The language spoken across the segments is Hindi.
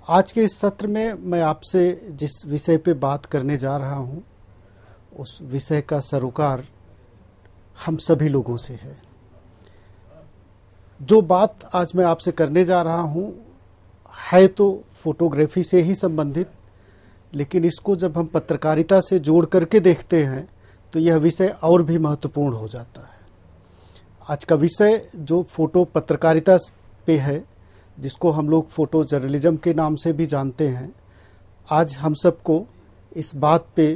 आज के इस सत्र में मैं आपसे जिस विषय पे बात करने जा रहा हूँ उस विषय का सरोकार हम सभी लोगों से है। जो बात आज मैं आपसे करने जा रहा हूँ है तो फोटोग्राफी से ही संबंधित, लेकिन इसको जब हम पत्रकारिता से जोड़ करके देखते हैं तो यह विषय और भी महत्वपूर्ण हो जाता है। आज का विषय जो फोटो पत्रकारिता पे है, जिसको हम लोग फोटो जर्नलिज्म के नाम से भी जानते हैं, आज हम सबको इस बात पे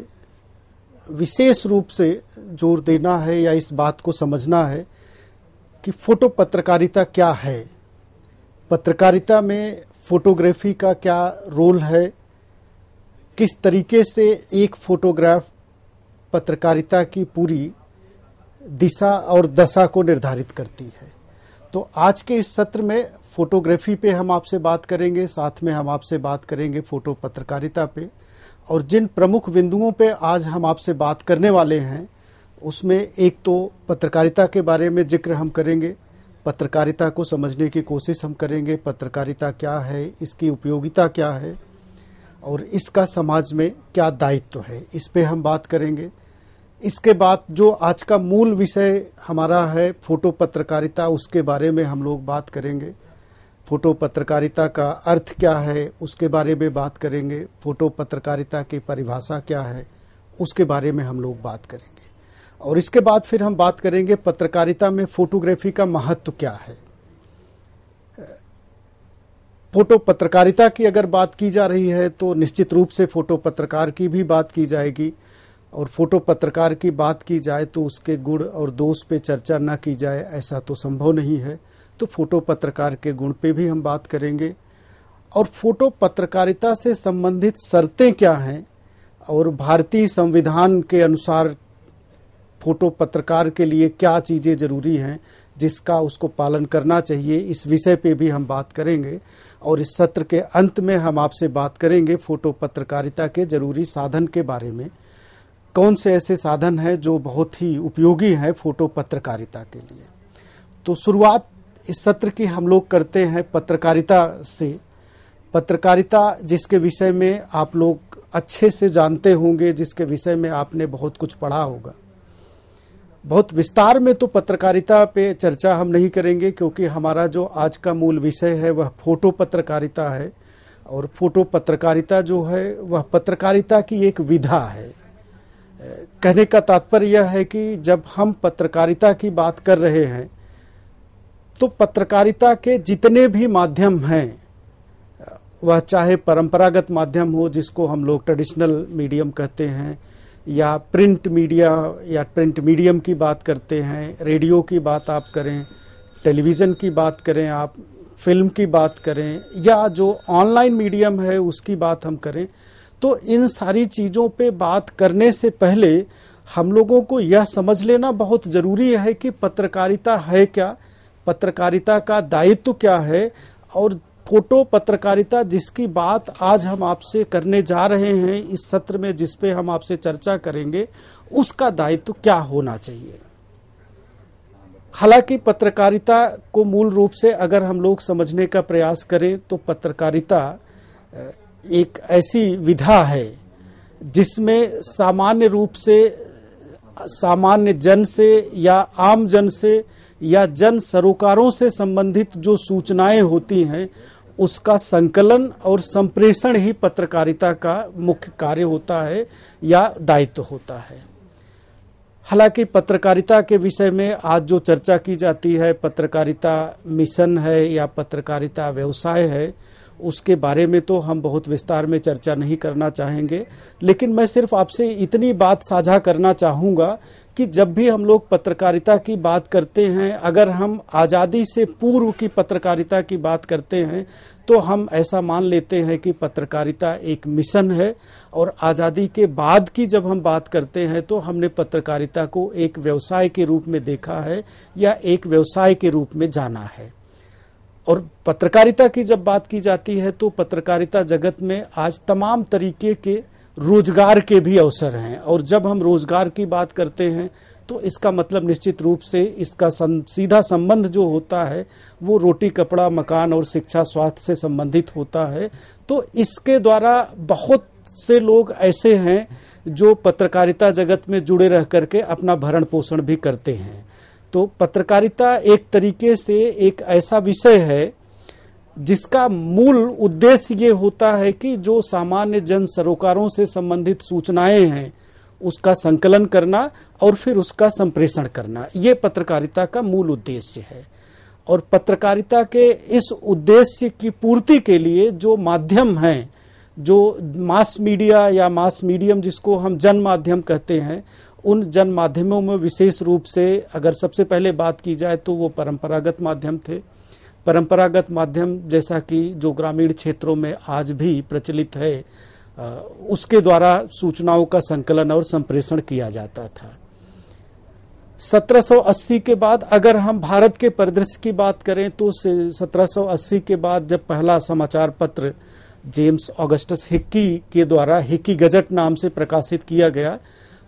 विशेष रूप से जोर देना है या इस बात को समझना है कि फोटो पत्रकारिता क्या है, पत्रकारिता में फोटोग्राफी का क्या रोल है, किस तरीके से एक फोटोग्राफ पत्रकारिता की पूरी दिशा और दशा को निर्धारित करती है। तो आज के इस सत्र में फोटोग्राफी पे हम आपसे बात करेंगे, साथ में हम आपसे बात करेंगे फोटो पत्रकारिता पे, और जिन प्रमुख बिंदुओं पे आज हम आपसे बात करने वाले हैं उसमें एक तो पत्रकारिता के बारे में जिक्र हम करेंगे, पत्रकारिता को समझने की कोशिश हम करेंगे, पत्रकारिता क्या है, इसकी उपयोगिता क्या है और इसका समाज में क्या दायित्व है, इस पे हम बात करेंगे। इसके बाद जो आज का मूल विषय हमारा है फोटो पत्रकारिता, उसके बारे में हम लोग बात करेंगे। फोटो पत्रकारिता का अर्थ क्या है उसके बारे में बात करेंगे, फोटो पत्रकारिता की परिभाषा क्या है उसके बारे में हम लोग बात करेंगे, और इसके बाद फिर हम बात करेंगे पत्रकारिता में फोटोग्राफी का महत्व क्या है। फोटो पत्रकारिता की अगर बात की जा रही है तो निश्चित रूप से फोटो पत्रकार की भी बात की जाएगी, और फोटो पत्रकार की बात की जाए तो उसके गुण और दोष पे चर्चा ना की जाए ऐसा तो संभव नहीं है। तो फोटो पत्रकार के गुण पे भी हम बात करेंगे, और फोटो पत्रकारिता से संबंधित शर्तें क्या हैं और भारतीय संविधान के अनुसार फोटो पत्रकार के लिए क्या चीज़ें ज़रूरी हैं जिसका उसको पालन करना चाहिए, इस विषय पे भी हम बात करेंगे। और इस सत्र के अंत में हम आपसे बात करेंगे फोटो पत्रकारिता के ज़रूरी साधन के बारे में, कौन से ऐसे साधन हैं जो बहुत ही उपयोगी हैं फोटो पत्रकारिता के लिए। तो शुरुआत इस सत्र की हम लोग करते हैं पत्रकारिता से। पत्रकारिता जिसके विषय में आप लोग अच्छे से जानते होंगे, जिसके विषय में आपने बहुत कुछ पढ़ा होगा। बहुत विस्तार में तो पत्रकारिता पे चर्चा हम नहीं करेंगे क्योंकि हमारा जो आज का मूल विषय है वह फोटो पत्रकारिता है, और फोटो पत्रकारिता जो है वह पत्रकारिता की एक विधा है। कहने का तात्पर्य यह है कि जब हम पत्रकारिता की बात कर रहे हैं तो पत्रकारिता के जितने भी माध्यम हैं, वह चाहे परंपरागत माध्यम हो जिसको हम लोग ट्रेडिशनल मीडियम कहते हैं, या प्रिंट मीडिया या प्रिंट मीडियम की बात करते हैं, रेडियो की बात आप करें, टेलीविज़न की बात करें, आप फिल्म की बात करें, या जो ऑनलाइन मीडियम है उसकी बात हम करें, तो इन सारी चीज़ों पे बात करने से पहले हम लोगों को यह समझ लेना बहुत ज़रूरी है कि पत्रकारिता है क्या, पत्रकारिता का दायित्व क्या है, और फोटो पत्रकारिता जिसकी बात आज हम आपसे करने जा रहे हैं इस सत्र में, जिस पे हम आपसे चर्चा करेंगे, उसका दायित्व क्या होना चाहिए। हालांकि पत्रकारिता को मूल रूप से अगर हम लोग समझने का प्रयास करें तो पत्रकारिता एक ऐसी विधा है जिसमें सामान्य रूप से सामान्य जन से या आम जन से या जन सरोकारों से संबंधित जो सूचनाएं होती हैं उसका संकलन और संप्रेषण ही पत्रकारिता का मुख्य कार्य होता है या दायित्व होता है। हालांकि पत्रकारिता के विषय में आज जो चर्चा की जाती है, पत्रकारिता मिशन है या पत्रकारिता व्यवसाय है, उसके बारे में तो हम बहुत विस्तार में चर्चा नहीं करना चाहेंगे, लेकिन मैं सिर्फ आपसे इतनी बात साझा करना चाहूँगा कि जब भी हम लोग पत्रकारिता की बात करते हैं, अगर हम आज़ादी से पूर्व की पत्रकारिता की बात करते हैं तो हम ऐसा मान लेते हैं कि पत्रकारिता एक मिशन है, और आज़ादी के बाद की जब हम बात करते हैं तो हमने पत्रकारिता को एक व्यवसाय के रूप में देखा है या एक व्यवसाय के रूप में जाना है। और पत्रकारिता की जब बात की जाती है तो पत्रकारिता जगत में आज तमाम तरीके के रोजगार के भी अवसर हैं। और जब हम रोजगार की बात करते हैं तो इसका मतलब निश्चित रूप से इसका सीधा संबंध जो होता है वो रोटी कपड़ा मकान और शिक्षा स्वास्थ्य से संबंधित होता है। तो इसके द्वारा बहुत से लोग ऐसे हैं जो पत्रकारिता जगत में जुड़े रह करके अपना भरण पोषण भी करते हैं। तो पत्रकारिता एक तरीके से एक ऐसा विषय है जिसका मूल उद्देश्य ये होता है कि जो सामान्य जन सरोकारों से संबंधित सूचनाएं हैं उसका संकलन करना और फिर उसका संप्रेषण करना, ये पत्रकारिता का मूल उद्देश्य है। और पत्रकारिता के इस उद्देश्य की पूर्ति के लिए जो माध्यम हैं, जो मास मीडिया या मास मीडियम जिसको हम जन माध्यम कहते हैं, उन जन माध्यमों में विशेष रूप से अगर सबसे पहले बात की जाए तो वो परंपरागत माध्यम थे। परंपरागत माध्यम जैसा कि जो ग्रामीण क्षेत्रों में आज भी प्रचलित है, उसके द्वारा सूचनाओं का संकलन और संप्रेषण किया जाता था। 1780 के बाद अगर हम भारत के परिदृश्य की बात करें तो 1780 के बाद जब पहला समाचार पत्र जेम्स ऑगस्टस हिक्की के द्वारा हिक्की गजट नाम से प्रकाशित किया गया,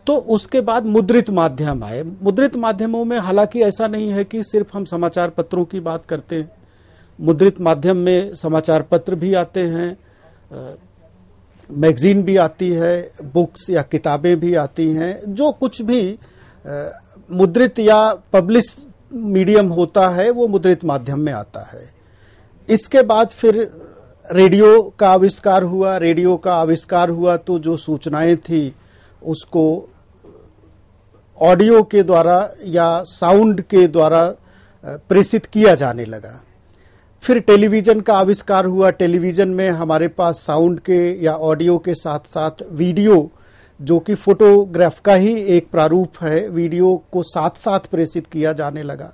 तो उसके बाद मुद्रित माध्यम आए। मुद्रित माध्यमों में हालांकि ऐसा नहीं है कि सिर्फ हम समाचार पत्रों की बात करते हैं, मुद्रित माध्यम में समाचार पत्र भी आते हैं, मैगजीन भी आती है, बुक्स या किताबें भी आती हैं। जो कुछ भी मुद्रित या पब्लिश मीडियम होता है वो मुद्रित माध्यम में आता है। इसके बाद फिर रेडियो का आविष्कार हुआ। रेडियो का आविष्कार हुआ तो जो सूचनाएं थी उसको ऑडियो के द्वारा या साउंड के द्वारा प्रेषित किया जाने लगा। फिर टेलीविजन का आविष्कार हुआ। टेलीविजन में हमारे पास साउंड के या ऑडियो के साथ साथ वीडियो, जो कि फोटोग्राफ का ही एक प्रारूप है, वीडियो को साथ साथ प्रेषित किया जाने लगा।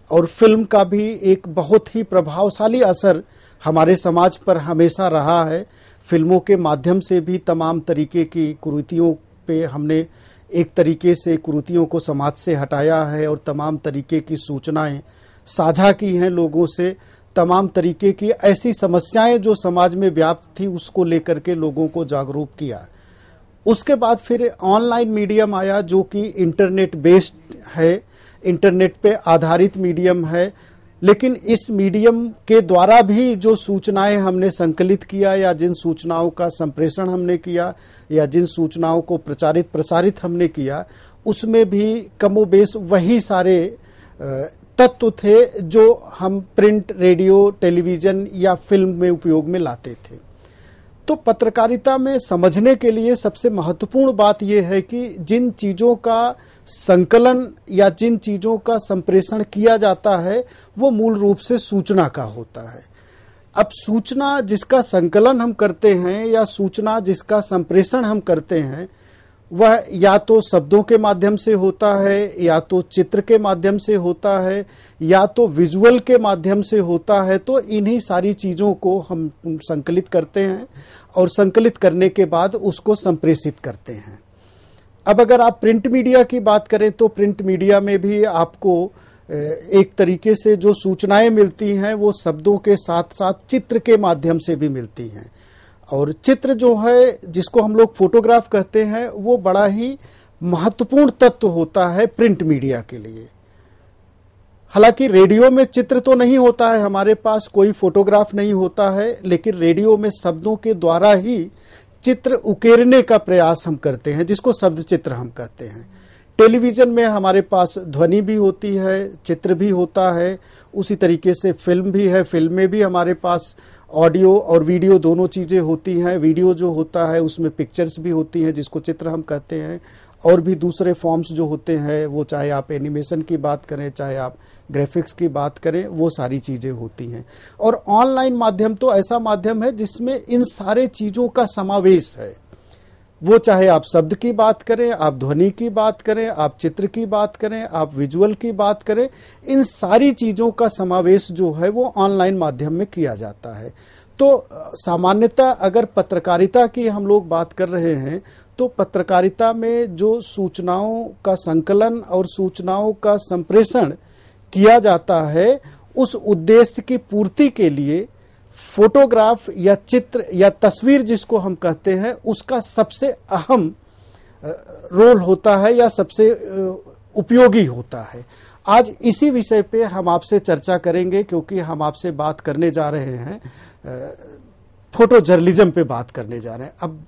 और फिल्म का भी एक बहुत ही प्रभावशाली असर हमारे समाज पर हमेशा रहा है। फिल्मों के माध्यम से भी तमाम तरीके की कुरीतियों पे हमने एक तरीके से कुरीतियों को समाज से हटाया है और तमाम तरीके की सूचनाएं साझा की हैं लोगों से। तमाम तरीके की ऐसी समस्याएं जो समाज में व्याप्त थी उसको लेकर के लोगों को जागरूक किया। उसके बाद फिर ऑनलाइन मीडियम आया जो कि इंटरनेट बेस्ड है, इंटरनेट पे आधारित मीडियम है। लेकिन इस मीडियम के द्वारा भी जो सूचनाएं हमने संकलित किया या जिन सूचनाओं का संप्रेषण हमने किया या जिन सूचनाओं को प्रचारित प्रसारित हमने किया, उसमें भी कमोबेश वही सारे तत्व थे जो हम प्रिंट, रेडियो, टेलीविजन या फिल्म में उपयोग में लाते थे। तो पत्रकारिता में समझने के लिए सबसे महत्वपूर्ण बात यह है कि जिन चीज़ों का संकलन या जिन चीज़ों का संप्रेषण किया जाता है वो मूल रूप से सूचना का होता है। अब सूचना जिसका संकलन हम करते हैं या सूचना जिसका संप्रेषण हम करते हैं वह या तो शब्दों के माध्यम से होता है, या तो चित्र के माध्यम से होता है, या तो विजुअल के माध्यम से होता है। तो इन्हीं सारी चीज़ों को हम संकलित करते हैं और संकलित करने के बाद उसको संप्रेषित करते हैं। अब अगर आप प्रिंट मीडिया की बात करें तो प्रिंट मीडिया में भी आपको एक तरीके से जो सूचनाएं मिलती हैं वो शब्दों के साथ साथ चित्र के माध्यम से भी मिलती हैं। और चित्र जो है जिसको हम लोग फोटोग्राफ कहते हैं वो बड़ा ही महत्वपूर्ण तत्व होता है प्रिंट मीडिया के लिए। हालांकि रेडियो में चित्र तो नहीं होता है, हमारे पास कोई फोटोग्राफ नहीं होता है, लेकिन रेडियो में शब्दों के द्वारा ही चित्र उकेरने का प्रयास हम करते हैं जिसको शब्द चित्र हम कहते हैं। टेलीविजन में हमारे पास ध्वनि भी होती है, चित्र भी होता है, उसी तरीके से फिल्म भी है। फिल्म में भी हमारे पास ऑडियो और वीडियो दोनों चीज़ें होती हैं। वीडियो जो होता है उसमें पिक्चर्स भी होती हैं जिसको चित्र हम कहते हैं, और भी दूसरे फॉर्म्स जो होते हैं वो चाहे आप एनिमेशन की बात करें चाहे आप ग्राफिक्स की बात करें, वो सारी चीज़ें होती हैं। और ऑनलाइन माध्यम तो ऐसा माध्यम है जिसमें इन सारे चीज़ों का समावेश है। वो चाहे आप शब्द की बात करें, आप ध्वनि की बात करें, आप चित्र की बात करें, आप विजुअल की बात करें, इन सारी चीज़ों का समावेश जो है वो ऑनलाइन माध्यम में किया जाता है। तो सामान्यतः अगर पत्रकारिता की हम लोग बात कर रहे हैं तो पत्रकारिता में जो सूचनाओं का संकलन और सूचनाओं का संप्रेषण किया जाता है उस उद्देश्य की पूर्ति के लिए फोटोग्राफ या चित्र या तस्वीर जिसको हम कहते हैं, उसका सबसे अहम रोल होता है या सबसे उपयोगी होता है। आज इसी विषय पे हम आपसे चर्चा करेंगे, क्योंकि हम आपसे बात करने जा रहे हैं फोटो जर्नलिज्म पे बात करने जा रहे हैं। अब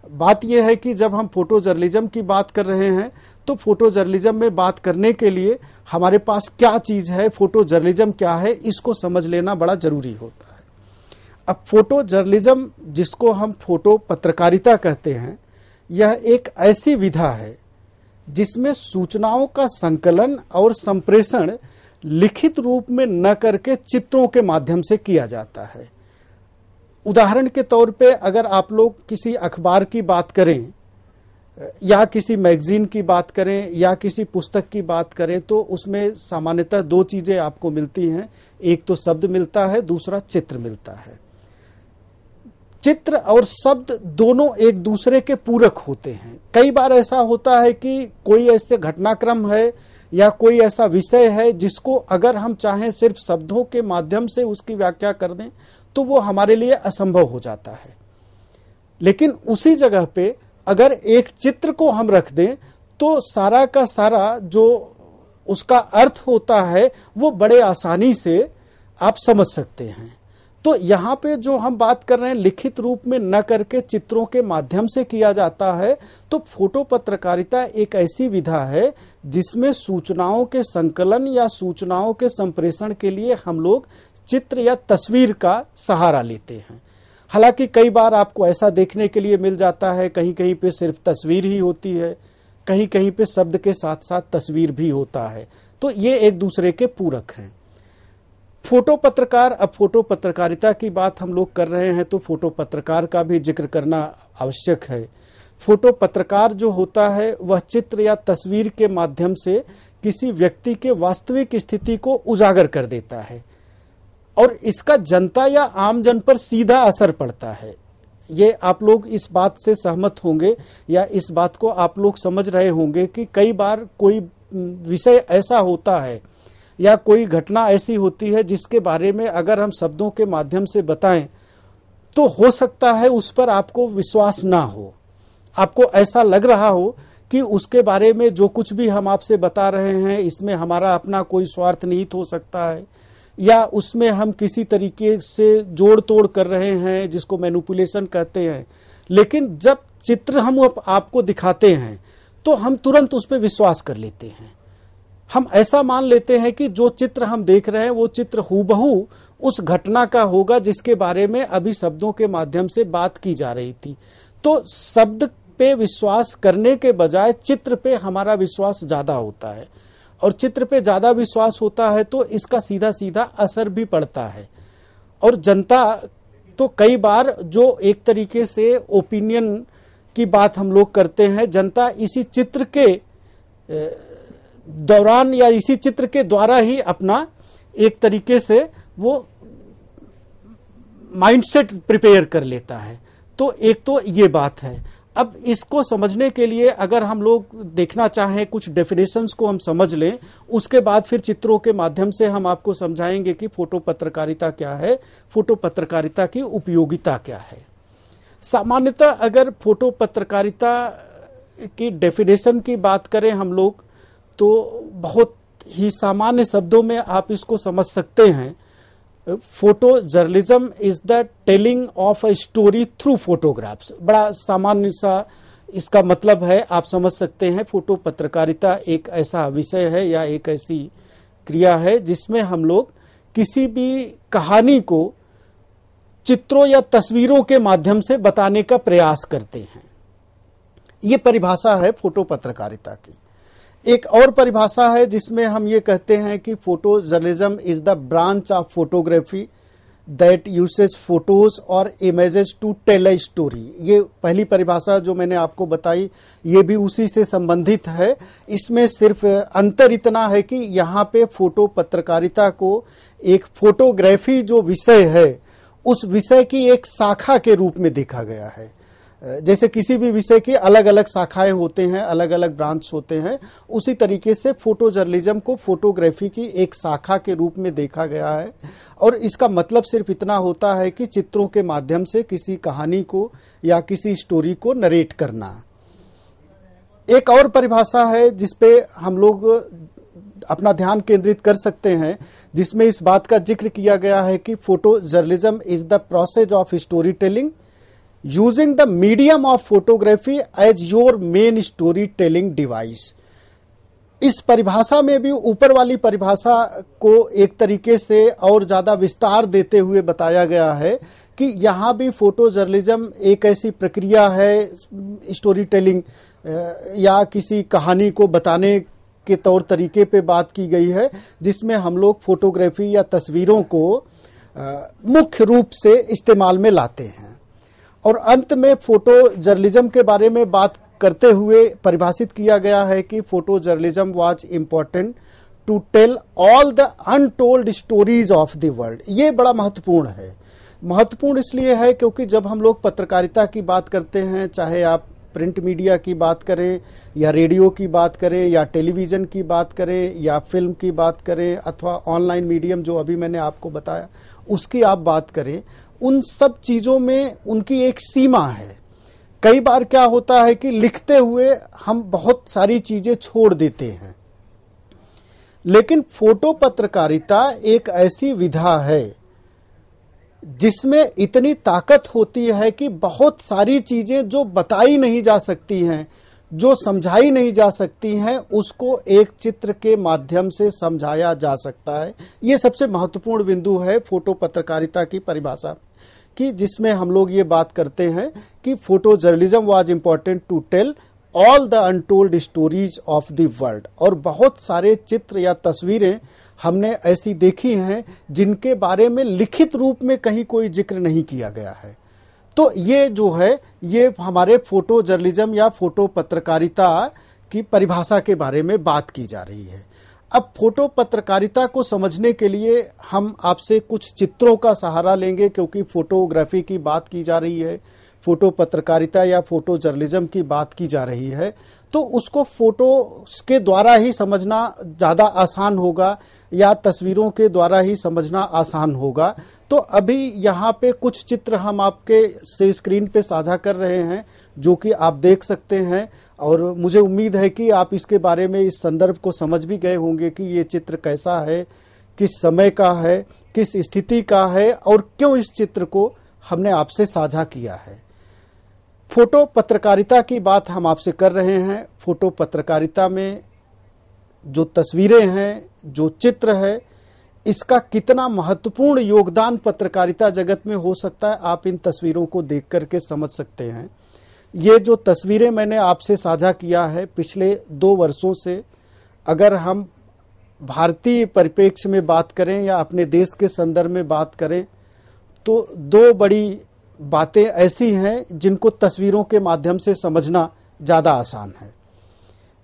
बात यह है कि जब हम फोटो जर्नलिज्म की बात कर रहे हैं तो फोटो जर्नलिज्म में बात करने के लिए हमारे पास क्या चीज़ है, फोटो जर्नलिज्म क्या है, इसको समझ लेना बड़ा जरूरी होता है। अब फोटो जर्नलिज्म जिसको हम फोटो पत्रकारिता कहते हैं, यह एक ऐसी विधा है जिसमें सूचनाओं का संकलन और संप्रेषण लिखित रूप में न करके चित्रों के माध्यम से किया जाता है। उदाहरण के तौर पे अगर आप लोग किसी अखबार की बात करें या किसी मैगजीन की बात करें या किसी पुस्तक की बात करें, तो उसमें सामान्यतः दो चीजें आपको मिलती हैं। एक तो शब्द मिलता है, दूसरा चित्र मिलता है। चित्र और शब्द दोनों एक दूसरे के पूरक होते हैं। कई बार ऐसा होता है कि कोई ऐसे घटनाक्रम है या कोई ऐसा विषय है जिसको अगर हम चाहें सिर्फ शब्दों के माध्यम से उसकी व्याख्या कर दें तो वो हमारे लिए असंभव हो जाता है। लेकिन उसी जगह पे अगर एक चित्र को हम रख दें तो सारा का सारा जो उसका अर्थ होता है वो बड़े आसानी से आप समझ सकते हैं। तो यहाँ पे जो हम बात कर रहे हैं लिखित रूप में न करके चित्रों के माध्यम से किया जाता है, तो फोटो पत्रकारिता एक ऐसी विधा है जिसमें सूचनाओं के संकलन या सूचनाओं के संप्रेषण के लिए हम लोग चित्र या तस्वीर का सहारा लेते हैं। हालांकि कई बार आपको ऐसा देखने के लिए मिल जाता है, कहीं कहीं पे सिर्फ तस्वीर ही होती है, कहीं कहीं पे शब्द के साथ साथ तस्वीर भी होता है। तो ये एक दूसरे के पूरक हैं। फोटो पत्रकार, अब फोटो पत्रकारिता की बात हम लोग कर रहे हैं तो फोटो पत्रकार का भी जिक्र करना आवश्यक है। फोटो पत्रकार जो होता है वह चित्र या तस्वीर के माध्यम से किसी व्यक्ति के वास्तविक स्थिति को उजागर कर देता है और इसका जनता या आम जन पर सीधा असर पड़ता है। ये आप लोग इस बात से सहमत होंगे या इस बात को आप लोग समझ रहे होंगे कि कई बार कोई विषय ऐसा होता है या कोई घटना ऐसी होती है जिसके बारे में अगर हम शब्दों के माध्यम से बताएं तो हो सकता है उस पर आपको विश्वास ना हो। आपको ऐसा लग रहा हो कि उसके बारे में जो कुछ भी हम आपसे बता रहे हैं इसमें हमारा अपना कोई स्वार्थ निहित हो सकता है या उसमें हम किसी तरीके से जोड़ तोड़ कर रहे हैं जिसको मैनिपुलेशन कहते हैं। लेकिन जब चित्र हम आपको दिखाते हैं तो हम तुरंत उस पर विश्वास कर लेते हैं। हम ऐसा मान लेते हैं कि जो चित्र हम देख रहे हैं वो चित्र हूबहू उस घटना का होगा जिसके बारे में अभी शब्दों के माध्यम से बात की जा रही थी। तो शब्द पे विश्वास करने के बजाय चित्र पे हमारा विश्वास ज्यादा होता है और चित्र पे ज्यादा विश्वास होता है तो इसका सीधा सीधा असर भी पड़ता है। और जनता तो कई बार जो एक तरीके से ओपिनियन की बात हम लोग करते हैं, जनता इसी चित्र के दौरान या इसी चित्र के द्वारा ही अपना एक तरीके से वो माइंडसेट प्रिपेयर कर लेता है। तो एक तो ये बात है। अब इसको समझने के लिए अगर हम लोग देखना चाहें, कुछ डेफिनेशंस को हम समझ लें, उसके बाद फिर चित्रों के माध्यम से हम आपको समझाएंगे कि फोटो पत्रकारिता क्या है, फोटो पत्रकारिता की उपयोगिता क्या है। सामान्यतः अगर फोटो पत्रकारिता की डेफिनेशन की बात करें हम लोग तो बहुत ही सामान्य शब्दों में आप इसको समझ सकते हैं। Photo journalism is the telling of a story through photographs. बड़ा सामान्य सा इसका मतलब है, आप समझ सकते हैं। फोटो पत्रकारिता एक ऐसा विषय है या एक ऐसी क्रिया है जिसमें हम लोग किसी भी कहानी को चित्रों या तस्वीरों के माध्यम से बताने का प्रयास करते हैं। ये परिभाषा है फोटो पत्रकारिता की। एक और परिभाषा है जिसमें हम ये कहते हैं कि photo journalism is the branch of photography that uses photos और images to tell a story. ये पहली परिभाषा जो मैंने आपको बताई ये भी उसी से संबंधित है। इसमें सिर्फ अंतर इतना है कि यहाँ पे फोटो पत्रकारिता को एक फोटोग्राफी जो विषय है उस विषय की एक शाखा के रूप में देखा गया है। जैसे किसी भी विषय की अलग अलग शाखाएं होते हैं, अलग अलग ब्रांच होते हैं, उसी तरीके से फोटो जर्नलिज्म को फोटोग्राफी की एक शाखा के रूप में देखा गया है। और इसका मतलब सिर्फ इतना होता है कि चित्रों के माध्यम से किसी कहानी को या किसी स्टोरी को नरेट करना। एक और परिभाषा है जिसपे हम लोग अपना ध्यान केंद्रित कर सकते हैं, जिसमें इस बात का जिक्र किया गया है कि photo journalism is the process of story telling using the medium of photography as your main story telling device. इस परिभाषा में भी ऊपर वाली परिभाषा को एक तरीके से और ज्यादा विस्तार देते हुए बताया गया है कि यहाँ भी फोटो जर्नलिज्म एक ऐसी प्रक्रिया है, स्टोरी टेलिंग या किसी कहानी को बताने के तौर तरीके पे बात की गई है, जिसमें हम लोग फोटोग्राफी या तस्वीरों को मुख्य रूप से इस्तेमाल में लाते हैं। और अंत में फोटो जर्नलिज्म के बारे में बात करते हुए परिभाषित किया गया है कि photo journalism was important to tell all the untold stories of the world. ये बड़ा महत्वपूर्ण है। महत्वपूर्ण इसलिए है क्योंकि जब हम लोग पत्रकारिता की बात करते हैं, चाहे आप प्रिंट मीडिया की बात करें या रेडियो की बात करें या टेलीविज़न की बात करें या फिल्म की बात करें अथवा ऑनलाइन मीडियम जो अभी मैंने आपको बताया उसकी आप बात करें, उन सब चीज़ों में उनकी एक सीमा है। कई बार क्या होता है कि लिखते हुए हम बहुत सारी चीज़ें छोड़ देते हैं, लेकिन फोटो पत्रकारिता एक ऐसी विधा है जिसमें इतनी ताकत होती है कि बहुत सारी चीजें जो बताई नहीं जा सकती हैं, जो समझाई नहीं जा सकती हैं, उसको एक चित्र के माध्यम से समझाया जा सकता है। ये सबसे महत्वपूर्ण बिंदु है फोटो पत्रकारिता की परिभाषा की, जिसमें हम लोग ये बात करते हैं कि photo journalism was important to tell all the untold stories of the world. और बहुत सारे चित्र या तस्वीरें हमने ऐसी देखी हैं जिनके बारे में लिखित रूप में कहीं कोई जिक्र नहीं किया गया है। तो ये जो है ये हमारे फोटो जर्नलिज्म या फोटो पत्रकारिता की परिभाषा के बारे में बात की जा रही है। अब फोटो पत्रकारिता को समझने के लिए हम आपसे कुछ चित्रों का सहारा लेंगे, क्योंकि फोटोग्राफी की बात की जा रही है, फोटो पत्रकारिता या फोटो जर्नलिज्म की बात की जा रही है, तो उसको फोटो के द्वारा ही समझना ज़्यादा आसान होगा या तस्वीरों के द्वारा ही समझना आसान होगा। तो अभी यहाँ पे कुछ चित्र हम आपके से स्क्रीन पे साझा कर रहे हैं जो कि आप देख सकते हैं, और मुझे उम्मीद है कि आप इसके बारे में इस संदर्भ को समझ भी गए होंगे कि ये चित्र कैसा है, किस समय का है, किस स्थिति का है और क्यों इस चित्र को हमने आपसे साझा किया है। फोटो पत्रकारिता की बात हम आपसे कर रहे हैं। फोटो पत्रकारिता में जो तस्वीरें हैं, जो चित्र है, इसका कितना महत्वपूर्ण योगदान पत्रकारिता जगत में हो सकता है, आप इन तस्वीरों को देख करके समझ सकते हैं। ये जो तस्वीरें मैंने आपसे साझा किया है, पिछले 2 वर्षों से अगर हम भारतीय परिप्रेक्ष्य में बात करें या अपने देश के संदर्भ में बात करें, तो 2 बड़ी बातें ऐसी हैं जिनको तस्वीरों के माध्यम से समझना ज़्यादा आसान है।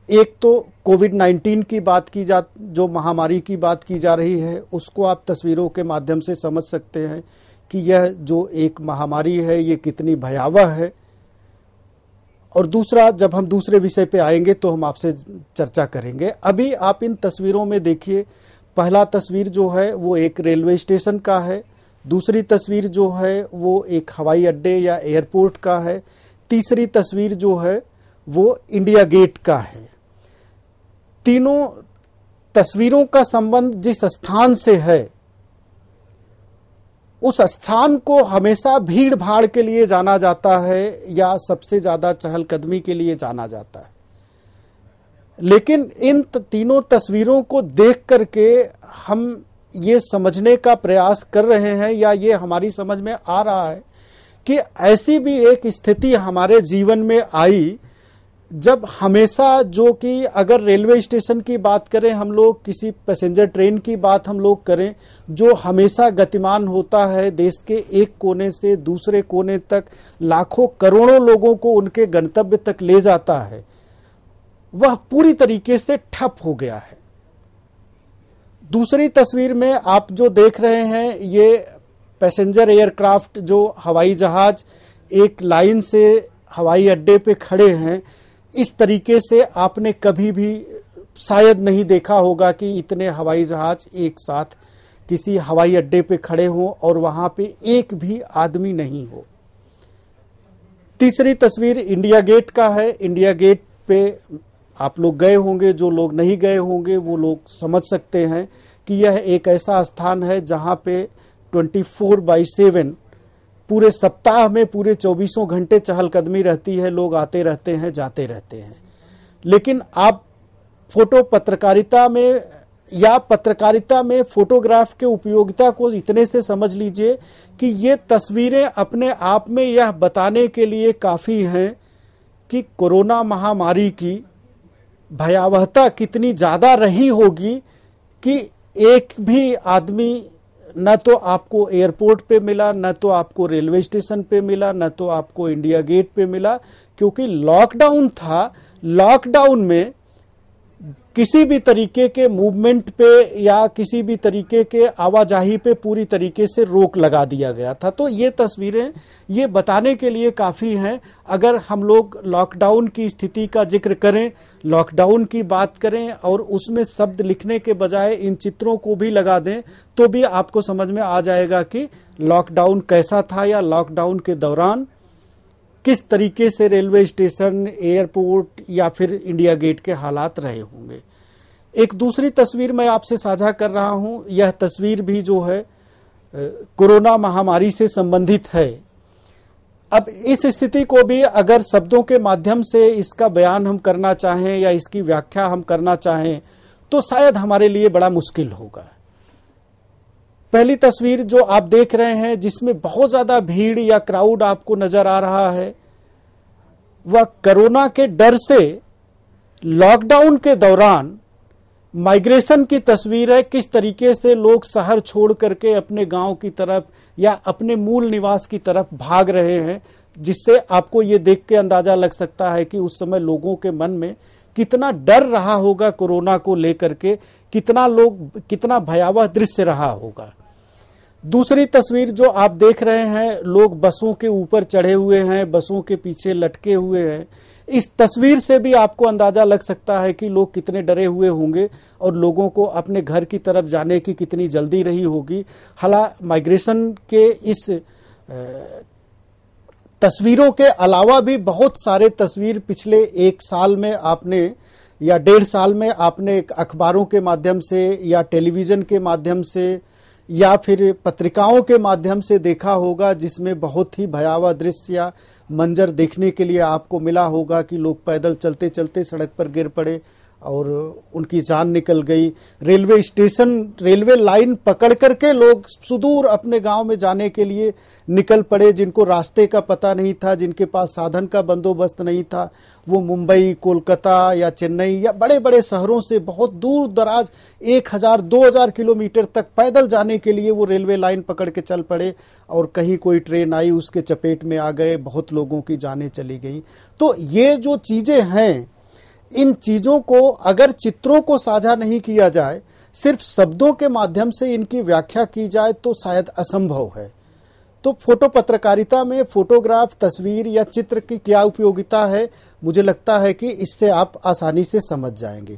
एक तो कोविड-19 की बात की जो महामारी की बात की जा रही है, उसको आप तस्वीरों के माध्यम से समझ सकते हैं कि यह जो एक महामारी है ये कितनी भयावह है। और दूसरा, जब हम दूसरे विषय पे आएंगे तो हम आपसे चर्चा करेंगे। अभी आप इन तस्वीरों में देखिए, पहला तस्वीर जो है वो एक रेलवे स्टेशन का है, दूसरी तस्वीर जो है वो एक हवाई अड्डे या एयरपोर्ट का है, तीसरी तस्वीर जो है वो इंडिया गेट का है। तीनों तस्वीरों का संबंध जिस स्थान से है, उस स्थान को हमेशा भीड़ भाड़ के लिए जाना जाता है या सबसे ज्यादा चहलकदमी के लिए जाना जाता है। लेकिन इन तीनों तस्वीरों को देख करके हम ये समझने का प्रयास कर रहे हैं या ये हमारी समझ में आ रहा है कि ऐसी भी एक स्थिति हमारे जीवन में आई जब हमेशा, जो कि अगर रेलवे स्टेशन की बात करें हम लोग, किसी पैसेंजर ट्रेन की बात हम लोग करें, जो हमेशा गतिमान होता है, देश के एक कोने से दूसरे कोने तक लाखों करोड़ों लोगों को उनके गंतव्य तक ले जाता है, वह पूरी तरीके से ठप हो गया है। दूसरी तस्वीर में आप जो देख रहे हैं ये पैसेंजर एयरक्राफ्ट, जो हवाई जहाज एक लाइन से हवाई अड्डे पे खड़े हैं, इस तरीके से आपने कभी भी शायद नहीं देखा होगा कि इतने हवाई जहाज एक साथ किसी हवाई अड्डे पे खड़े हों और वहां पे एक भी आदमी नहीं हो। तीसरी तस्वीर इंडिया गेट का है। इंडिया गेट पे आप लोग गए होंगे, जो लोग नहीं गए होंगे वो लोग समझ सकते हैं कि यह एक ऐसा स्थान है जहां पे 24/7 पूरे सप्ताह में पूरे 24 घंटे चहलकदमी रहती है, लोग आते रहते हैं, जाते रहते हैं। लेकिन आप फोटो पत्रकारिता में या पत्रकारिता में फोटोग्राफ के उपयोगिता को इतने से समझ लीजिए कि ये तस्वीरें अपने आप में यह बताने के लिए काफ़ी हैं कि कोरोना महामारी की भयावहता कितनी ज़्यादा रही होगी कि एक भी आदमी न तो आपको एयरपोर्ट पे मिला, न तो आपको रेलवे स्टेशन पे मिला, न तो आपको इंडिया गेट पे मिला, क्योंकि लॉकडाउन था। लॉकडाउन में किसी भी तरीके के मूवमेंट पे या किसी भी तरीके के आवाजाही पे पूरी तरीके से रोक लगा दिया गया था। तो ये तस्वीरें ये बताने के लिए काफ़ी हैं। अगर हम लोग लॉकडाउन की स्थिति का जिक्र करें, लॉकडाउन की बात करें और उसमें शब्द लिखने के बजाय इन चित्रों को भी लगा दें तो भी आपको समझ में आ जाएगा कि लॉकडाउन कैसा था या लॉकडाउन के दौरान किस तरीके से रेलवे स्टेशन, एयरपोर्ट या फिर इंडिया गेट के हालात रहे होंगे। एक दूसरी तस्वीर मैं आपसे साझा कर रहा हूं। यह तस्वीर भी जो है कोरोना महामारी से संबंधित है। अब इस स्थिति को भी अगर शब्दों के माध्यम से इसका बयान हम करना चाहें या इसकी व्याख्या हम करना चाहें तो शायद हमारे लिए बड़ा मुश्किल होगा। पहली तस्वीर जो आप देख रहे हैं जिसमें बहुत ज्यादा भीड़ या क्राउड आपको नजर आ रहा है, वह कोरोना के डर से लॉकडाउन के दौरान माइग्रेशन की तस्वीर है। किस तरीके से लोग शहर छोड़ करके अपने गांव की तरफ या अपने मूल निवास की तरफ भाग रहे हैं, जिससे आपको ये देख के अंदाजा लग सकता है कि उस समय लोगों के मन में कितना डर रहा होगा कोरोना को लेकर के, कितना भयावह दृश्य रहा होगा। दूसरी तस्वीर जो आप देख रहे हैं, लोग बसों के ऊपर चढ़े हुए हैं, बसों के पीछे लटके हुए हैं। इस तस्वीर से भी आपको अंदाजा लग सकता है कि लोग कितने डरे हुए होंगे और लोगों को अपने घर की तरफ जाने की कितनी जल्दी रही होगी। हालांकि माइग्रेशन के इस तस्वीरों के अलावा भी बहुत सारे तस्वीर पिछले 1 साल में आपने या 1.5 साल में आपने अखबारों के माध्यम से या टेलीविजन के माध्यम से या फिर पत्रिकाओं के माध्यम से देखा होगा, जिसमें बहुत ही भयावह दृश्य या मंजर देखने के लिए आपको मिला होगा कि लोग पैदल चलते चलते सड़क पर गिर पड़े और उनकी जान निकल गई। रेलवे स्टेशन, रेलवे लाइन पकड़ करके लोग सुदूर अपने गांव में जाने के लिए निकल पड़े, जिनको रास्ते का पता नहीं था, जिनके पास साधन का बंदोबस्त नहीं था। वो मुंबई, कोलकाता या चेन्नई या बड़े बड़े शहरों से बहुत दूर दराज 1000-2000 किलोमीटर तक पैदल जाने के लिए वो रेलवे लाइन पकड़ के चल पड़े और कहीं कोई ट्रेन आई उसके चपेट में आ गए, बहुत लोगों की जानें चली गई। तो ये जो चीजें हैं, इन चीजों को अगर चित्रों को साझा नहीं किया जाए, सिर्फ शब्दों के माध्यम से इनकी व्याख्या की जाए तो शायद असंभव है। तो फोटो पत्रकारिता में फोटोग्राफ, तस्वीर या चित्र की क्या उपयोगिता है, मुझे लगता है कि इससे आप आसानी से समझ जाएंगे।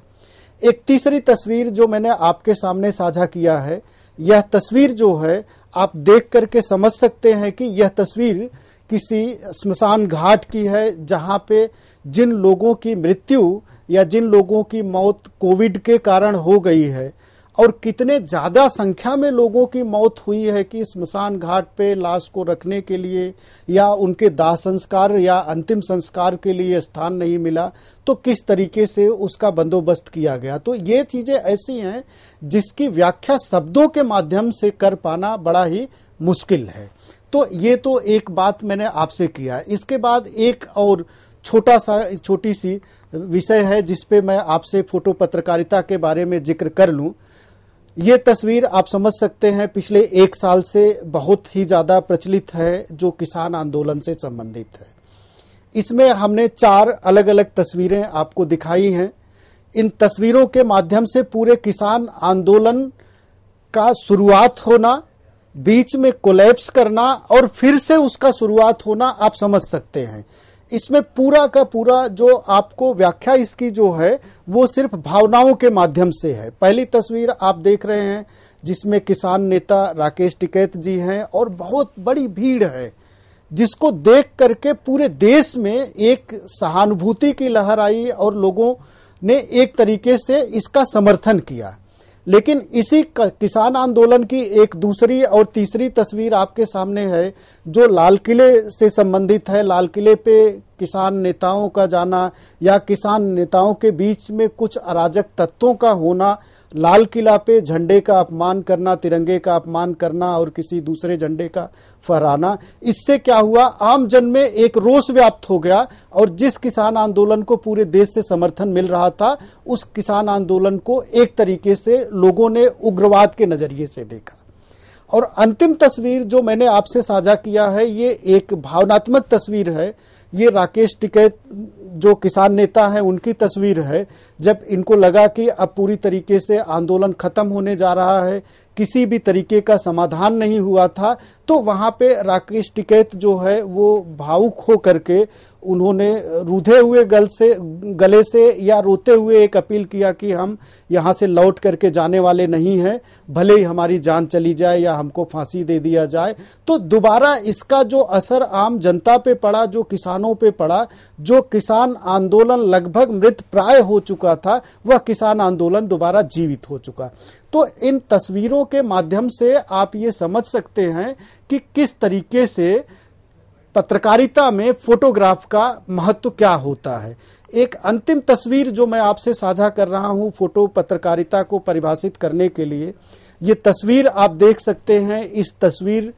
एक तीसरी तस्वीर जो मैंने आपके सामने साझा किया है, यह तस्वीर जो है आप देख करके समझ सकते हैं कि यह तस्वीर किसी स्मशान घाट की है, जहां पे जिन लोगों की मृत्यु या जिन लोगों की मौत कोविड के कारण हो गई है और कितने ज्यादा संख्या में लोगों की मौत हुई है कि स्मशान घाट पे लाश को रखने के लिए या उनके दाह संस्कार या अंतिम संस्कार के लिए स्थान नहीं मिला, तो किस तरीके से उसका बंदोबस्त किया गया। तो ये चीजें ऐसी हैं जिसकी व्याख्या शब्दों के माध्यम से कर पाना बड़ा ही मुश्किल है। तो ये तो एक बात मैंने आपसे किया। इसके बाद एक और छोटी सी विषय है जिसपे मैं आपसे फोटो पत्रकारिता के बारे में जिक्र कर लूं। ये तस्वीर आप समझ सकते हैं पिछले 1 साल से बहुत ही ज्यादा प्रचलित है, जो किसान आंदोलन से संबंधित है। इसमें हमने 4 अलग अलग तस्वीरें आपको दिखाई हैं। इन तस्वीरों के माध्यम से पूरे किसान आंदोलन का शुरुआत होना, बीच में कोलैप्स करना और फिर से उसका शुरुआत होना आप समझ सकते हैं। इसमें पूरा का पूरा जो आपको व्याख्या इसकी जो है वो सिर्फ भावनाओं के माध्यम से है। पहली तस्वीर आप देख रहे हैं जिसमें किसान नेता राकेश टिकैत जी हैं और बहुत बड़ी भीड़ है, जिसको देख करके पूरे देश में एक सहानुभूति की लहर आई और लोगों ने एक तरीके से इसका समर्थन किया। लेकिन इसी किसान आंदोलन की एक दूसरी और तीसरी तस्वीर आपके सामने है जो लाल किले से संबंधित है। लाल किले पे किसान नेताओं का जाना या किसान नेताओं के बीच में कुछ अराजक तत्वों का होना, लाल किला पे झंडे का अपमान करना, तिरंगे का अपमान करना और किसी दूसरे झंडे का फहराना, इससे क्या हुआ, आम जन में एक रोष व्याप्त हो गया और जिस किसान आंदोलन को पूरे देश से समर्थन मिल रहा था उस किसान आंदोलन को एक तरीके से लोगों ने उग्रवाद के नजरिए से देखा। और अंतिम तस्वीर जो मैंने आपसे साझा किया है ये एक भावनात्मक तस्वीर है। ये राकेश टिकैत जो किसान नेता हैं उनकी तस्वीर है। जब इनको लगा कि अब पूरी तरीके से आंदोलन खत्म होने जा रहा है, किसी भी तरीके का समाधान नहीं हुआ था, तो वहां पे राकेश टिकैत जो है वो भावुक हो करके उन्होंने रूधे हुए गले से या रोते हुए एक अपील किया कि हम यहाँ से लौट करके जाने वाले नहीं हैं, भले ही हमारी जान चली जाए या हमको फांसी दे दिया जाए। तो दोबारा इसका जो असर आम जनता पे पड़ा, जो किसानों पे पड़ा, जो किसान आंदोलन लगभग मृत प्राय हो चुका था, वह किसान आंदोलन दोबारा जीवित हो चुका। तो इन तस्वीरों के माध्यम से आप ये समझ सकते हैं कि किस तरीके से पत्रकारिता में फोटोग्राफ का महत्व क्या होता है। एक अंतिम तस्वीर जो मैं आपसे साझा कर रहा हूं फोटो पत्रकारिता को परिभाषित करने के लिए, ये तस्वीर आप देख सकते हैं। इस तस्वीर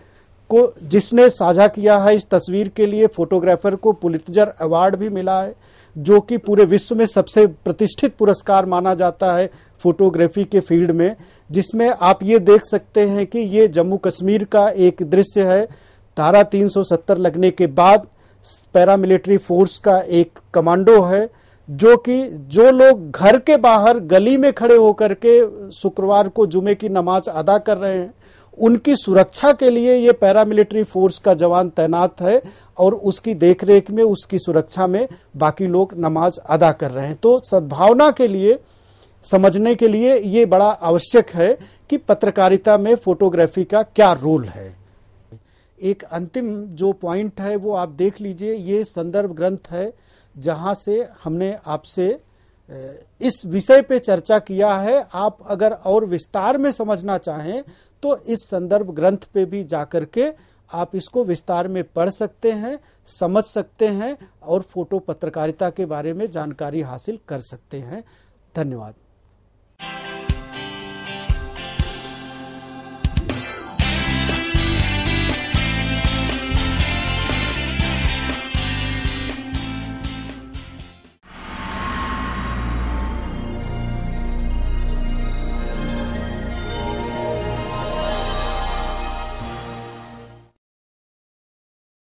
को जिसने साझा किया है, इस तस्वीर के लिए फोटोग्राफर को पुलित्जर अवार्ड भी मिला है, जो कि पूरे विश्व में सबसे प्रतिष्ठित पुरस्कार माना जाता है फोटोग्राफी के फील्ड में। जिसमें आप ये देख सकते हैं कि ये जम्मू कश्मीर का एक दृश्य है। धारा 370 लगने के बाद पैरामिलिट्री फोर्स का एक कमांडो है जो लोग घर के बाहर गली में खड़े होकर के शुक्रवार को जुमे की नमाज अदा कर रहे हैं, उनकी सुरक्षा के लिए ये पैरामिलिट्री फोर्स का जवान तैनात है और उसकी देखरेख में, उसकी सुरक्षा में बाकी लोग नमाज अदा कर रहे हैं। तो सद्भावना के लिए, समझने के लिए ये बड़ा आवश्यक है कि पत्रकारिता में फोटोग्राफी का क्या रोल है। एक अंतिम जो पॉइंट है वो आप देख लीजिए, ये संदर्भ ग्रंथ है जहां से हमने आपसे इस विषय पे चर्चा किया है। आप अगर और विस्तार में समझना चाहें तो इस संदर्भ ग्रंथ पे भी जाकर के आप इसको विस्तार में पढ़ सकते हैं, समझ सकते हैं और फोटो पत्रकारिता के बारे में जानकारी हासिल कर सकते हैं। धन्यवाद।